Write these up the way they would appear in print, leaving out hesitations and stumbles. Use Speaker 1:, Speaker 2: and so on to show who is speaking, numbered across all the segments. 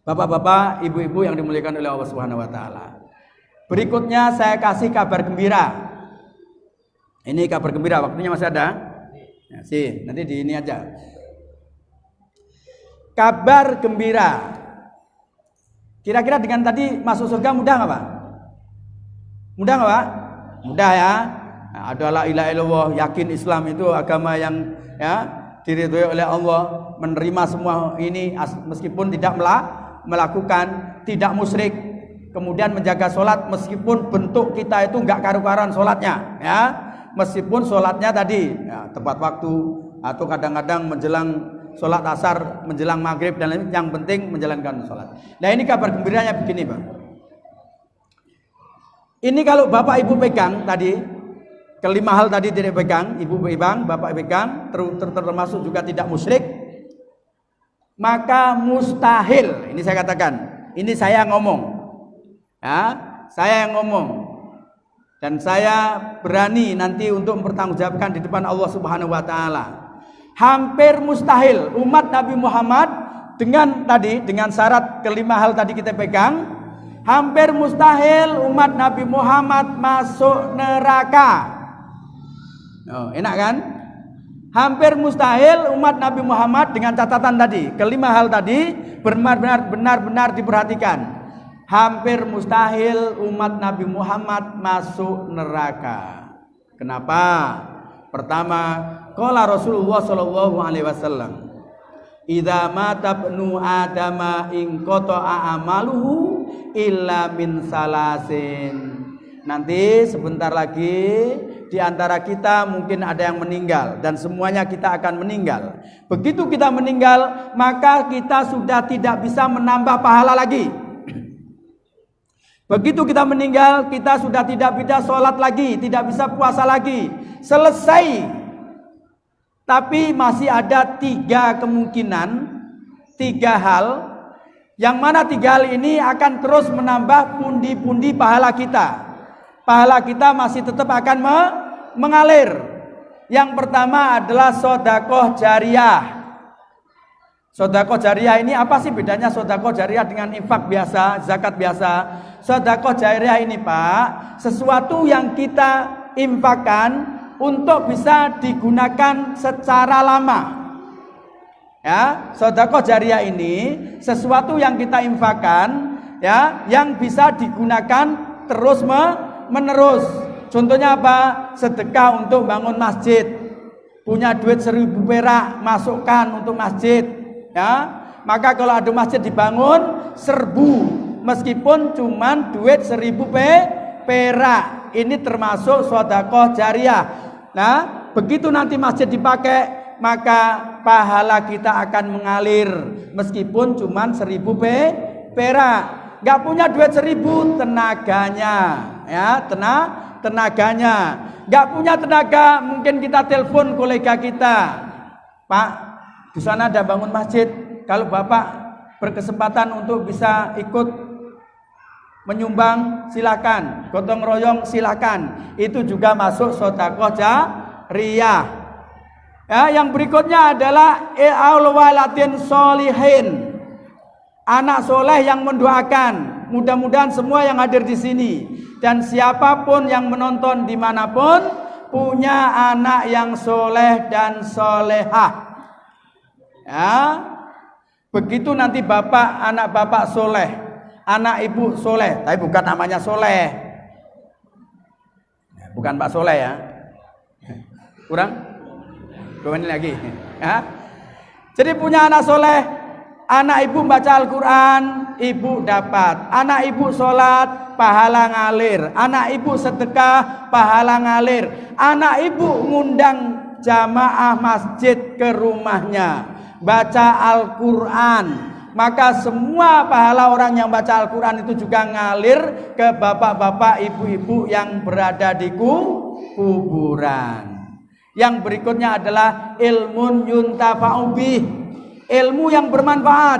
Speaker 1: Bapak-bapak, ibu-ibu yang dimuliakan oleh Allah Subhanahu wa taala. Berikutnya saya kasih kabar gembira. Ini kabar gembira, waktunya masih ada? Ya, sih, nanti di ini aja. Kabar gembira. Kira-kira dengan tadi masuk surga mudah nggak Pak? Mudah nggak Pak? Mudah ya. Nah, adalah la ilaha illallah, yakin Islam itu agama yang ya diridhoi oleh Allah, menerima semua ini meskipun tidak melakukan, tidak musyrik, kemudian menjaga sholat meskipun bentuk kita itu nggak karu-karuan sholatnya, ya, meskipun sholatnya tadi ya, tepat waktu atau kadang-kadang menjelang sholat asar, menjelang maghrib dan lain, yang penting menjalankan sholat. Nah ini kabar gembiranya begini Pak. Ini kalau bapak ibu pegang tadi, kelima hal tadi tidak pegang, ibu pegang, bapak pegang, termasuk juga tidak musyrik, maka mustahil, ini saya katakan, ini saya ngomong, ya, saya yang ngomong, dan saya berani nanti untuk mempertanggungjawabkan di depan Allah Subhanahu wa taala. Hampir mustahil umat Nabi Muhammad dengan syarat kelima hal tadi kita pegang, hampir mustahil umat Nabi Muhammad masuk neraka. Oh, enak kan? Hampir mustahil umat Nabi Muhammad dengan catatan tadi, kelima hal tadi benar-benar diperhatikan. Hampir mustahil umat Nabi Muhammad masuk neraka. Kenapa? Pertama, qala Rasulullah sallallahu alaihi wasallam, "Idza mata ibnu adama in qata'a amaluhu illa min salasin." Nanti sebentar lagi di antara kita mungkin ada yang meninggal dan semuanya kita akan meninggal. Begitu kita meninggal, maka kita sudah tidak bisa menambah pahala lagi. Begitu kita meninggal, kita sudah tidak bisa sholat lagi, tidak bisa puasa lagi. Selesai. Tapi masih ada 3 kemungkinan, 3 hal, yang mana 3 hal ini akan terus menambah pundi-pundi pahala kita. Pahala kita masih tetap akan mengalir. Yang pertama adalah sedekah jariyah. Sedekah jariyah ini apa sih bedanya sedekah jariyah dengan infak biasa, zakat biasa? Sedekah jariyah ini Pak, sesuatu yang kita infakkan untuk bisa digunakan secara lama. Ya, sedekah jariyah ini sesuatu yang kita infakkan ya, yang bisa digunakan terus menerus. Contohnya apa? Sedekah untuk bangun masjid. Punya duit 1.000 perak, masukkan untuk masjid. Ya, maka kalau ada masjid dibangun 1.000, meskipun cuman duit 1.000 perak, ini termasuk sedekah jariyah. Nah, begitu nanti masjid dipakai, maka pahala kita akan mengalir, meskipun cuman 1.000 perak. Gak punya duit 1.000, tenaganya, ya, tenaganya. Gak punya tenaga, mungkin kita telepon kolega kita, Pak, di sana ada bangun masjid. Kalau Bapak berkesempatan untuk bisa ikut menyumbang, silakan. Gotong royong silakan. Itu juga masuk sedekah jariyah. Ya, yang berikutnya adalah waladin sholihin. Anak soleh yang mendoakan. Mudah-mudahan semua yang hadir di sini dan siapapun yang menonton dimanapun punya anak yang soleh dan solehah. Ya, begitu nanti anak bapak soleh, anak ibu soleh, tapi bukan namanya soleh, bukan Pak Soleh ya. Kurang? Ini lagi. Ya. Jadi punya anak soleh. Anak ibu baca Al-Quran, ibu dapat. Anak ibu sholat, pahala ngalir. Anak ibu sedekah, pahala ngalir. Anak ibu ngundang jamaah masjid ke rumahnya, baca Al-Quran, maka semua pahala orang yang baca Al-Quran itu juga ngalir ke bapak-bapak, ibu-ibu yang berada di kuburan. Yang berikutnya adalah ilmun yuntafa'u bih, ilmu yang bermanfaat.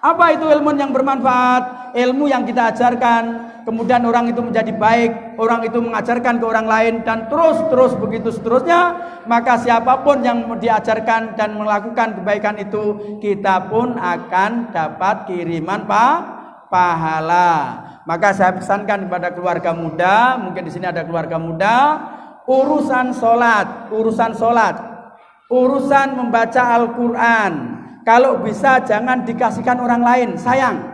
Speaker 1: Apa itu ilmu yang bermanfaat? Ilmu yang kita ajarkan, kemudian orang itu menjadi baik, orang itu mengajarkan ke orang lain, dan terus begitu seterusnya. Maka siapapun yang diajarkan dan melakukan kebaikan itu, kita pun akan dapat kiriman pahala. Maka saya pesankan kepada keluarga muda, mungkin di sini ada keluarga muda, urusan sholat, urusan membaca Al-Quran, kalau bisa jangan dikasihkan orang lain, sayang.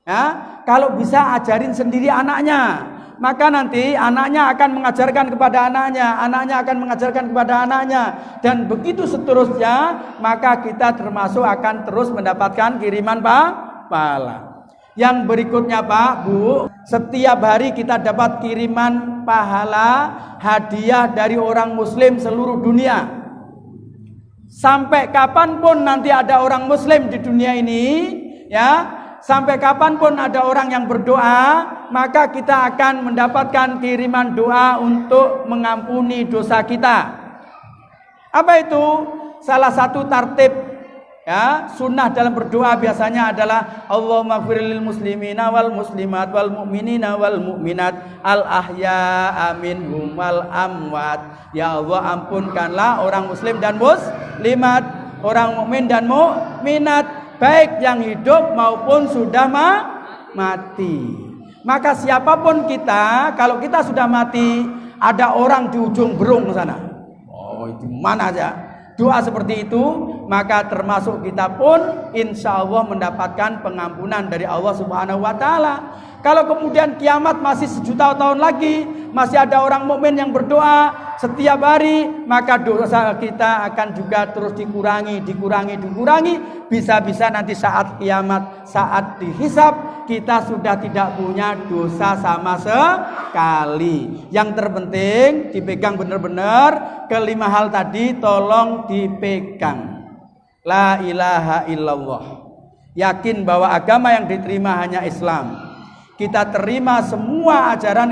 Speaker 1: Ya, kalau bisa ajarin sendiri anaknya. Maka nanti anaknya akan mengajarkan kepada anaknya, anaknya akan mengajarkan kepada anaknya, dan begitu seterusnya. Maka kita termasuk akan terus mendapatkan kiriman pahala. Yang berikutnya Pak, Bu, setiap hari kita dapat kiriman pahala hadiah dari orang muslim seluruh dunia. Sampai kapanpun nanti ada orang muslim di dunia ini, ya, sampai kapanpun ada orang yang berdoa, maka kita akan mendapatkan kiriman doa untuk mengampuni dosa kita. Apa itu? Salah satu tertib, ya, sunnah dalam berdoa biasanya adalah Allahumma gfirlil muslimina wal muslimat wal mu'minina wal mu'minat al ahya'a minhum wal amwat. Ya Allah, ampunkanlah orang muslim dan muslimat, orang mukmin dan mukminat, baik yang hidup maupun sudah mati. Maka siapapun kita, kalau kita sudah mati, ada orang di ujung berung sana, di mana aja, doa seperti itu, maka termasuk kita pun insya Allah mendapatkan pengampunan dari Allah Subhanahu wa Ta'ala. Kalau kemudian kiamat masih sejuta tahun lagi, masih ada orang mukmin yang berdoa setiap hari, maka dosa kita akan juga terus dikurangi. Bisa-bisa nanti saat kiamat, saat dihisab, kita sudah tidak punya dosa sama sekali. Yang terpenting dipegang benar-benar. Kelima hal tadi tolong dipegang. La ilaha illallah. Yakin bahwa agama yang diterima hanya Islam. Kita terima semua ajaran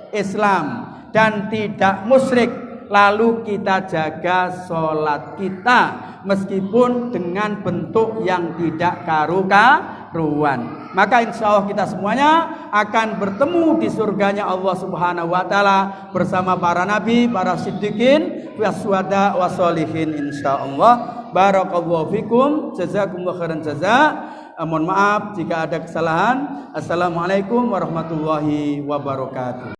Speaker 1: Islam dan tidak musyrik. Lalu kita jaga sholat kita meskipun dengan bentuk yang tidak karu-karuan. Maka insya Allah kita semuanya akan bertemu di surganya Allah Subhanahu wa Ta'ala bersama para nabi, para siddiqin, wasyuhada, wassolihin insya Allah. Barakallahu fikum, jazakumullah khairan jazak. Mohon maaf jika ada kesalahan. Assalamualaikum warahmatullahi wabarakatuh.